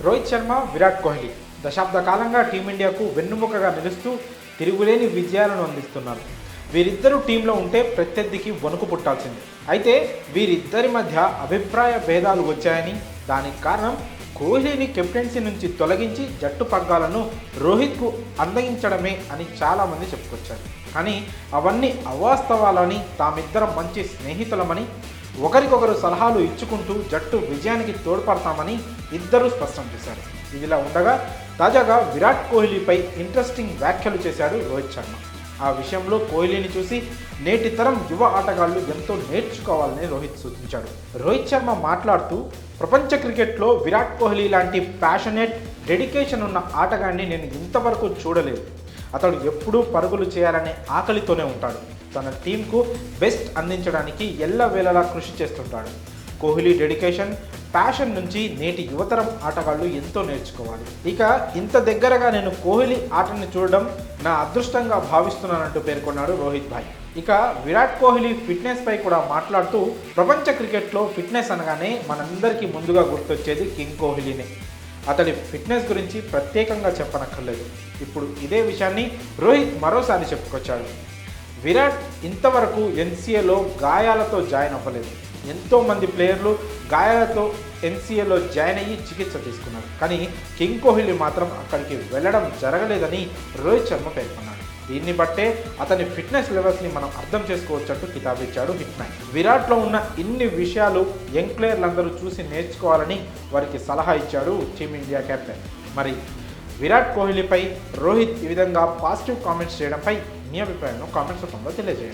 రోహిత్ శర్మ, విరాట్ కోహ్లీ దశాబ్ద కాలంగా టీమిండియాకు వెన్నుముకగా నిలుస్తూ తిరుగులేని విజయాలను అందిస్తున్నారు. వీరిద్దరూ టీంలో ఉంటే ప్రత్యర్థికి వణుకు పుట్టాల్సిందే. అయితే వీరిద్దరి మధ్య అభిప్రాయ భేదాలు వచ్చాయని, దానికి కారణం కోహ్లీని కెప్టెన్సీ నుంచి తొలగించి జట్టు పగ్గాలను రోహిత్కు అందగించడమే అని చాలామంది చెప్పుకొచ్చారు. కానీ అవన్నీ అవాస్తవాలని, తామిద్దరం మంచి స్నేహితులమని, ఒకరికొకరు సలహాలు ఇచ్చుకుంటూ జట్టు విజయానికి తోడ్పడతామని ఇద్దరూ స్పష్టం చేశారు. ఇదిలా ఉండగా తాజాగా విరాట్ కోహ్లీపై ఇంట్రెస్టింగ్ వ్యాఖ్యలు చేశాడు రోహిత్ శర్మ. ఆ విషయంలో కోహ్లీని చూసి నేటి తరం యువ ఆటగాళ్లు ఎంతో నేర్చుకోవాలని రోహిత్ సూచించాడు. రోహిత్ శర్మ మాట్లాడుతూ, ప్రపంచ క్రికెట్లో విరాట్ కోహ్లీ లాంటి ప్యాషనేట్, డెడికేషన్ ఉన్న ఆటగాడిని నేను ఇంతవరకు చూడలేదు. అతడు ఎప్పుడూ పరుగులు చేయాలనే ఆకలితోనే ఉంటాడు. తన టీంకు బెస్ట్ అందించడానికి ఎల్లవేళలా కృషి చేస్తుంటాడు. కోహ్లీ డెడికేషన్, ప్యాషన్ నుంచి నేటి యువతరం ఆటగాళ్లు ఎంతో నేర్చుకోవాలి. ఇక ఇంత దగ్గరగా నేను కోహ్లీ ఆటను చూడడం నా అదృష్టంగా భావిస్తున్నానంటూ పేర్కొన్నాడు రోహిత్ భాయ్. ఇక విరాట్ కోహ్లీ ఫిట్నెస్ పై కూడా మాట్లాడుతూ, ప్రపంచ క్రికెట్లో ఫిట్నెస్ అనగానే మనందరికీ ముందుగా గుర్తొచ్చేది కింగ్ కోహ్లీనే. అతడి ఫిట్నెస్ గురించి ప్రత్యేకంగా చెప్పనక్కర్లేదు. ఇప్పుడు ఇదే విషయాన్ని రోహిత్ మరోసారి చెప్పుకొచ్చాడు. విరాట్ ఇంతవరకు ఎన్సీఏలో గాయాలతో జాయిన్ అవ్వలేదు. ఎంతోమంది ప్లేయర్లు గాయాలతో ఎన్సీఏలో జాయిన్ అయ్యి చికిత్స తీసుకున్నారు. కానీ కింగ్ కోహ్లీ మాత్రం అక్కడికి వెళ్ళడం జరగలేదని రోహిత్ శర్మ పేర్కొన్నాడు. దీన్ని బట్టే అతని ఫిట్నెస్ లెవెల్స్ని మనం అర్థం చేసుకోవచ్చంటూ కితాబిచ్చాడు హిట్ మ్యాన్. విరాట్లో ఉన్న ఇన్ని విషయాలు యంగ్ ప్లేయర్లందరూ చూసి నేర్చుకోవాలని వారికి సలహా ఇచ్చాడు టీమిండియా కెప్టెన్. మరి విరాట్ కోహ్లీపై రోహిత్ ఈ విధంగా పాజిటివ్ కామెంట్స్ చేయడంపై మీ అభిప్రాయాన్ని కామెంట్స్ రూపంలో తెలియజేయండి.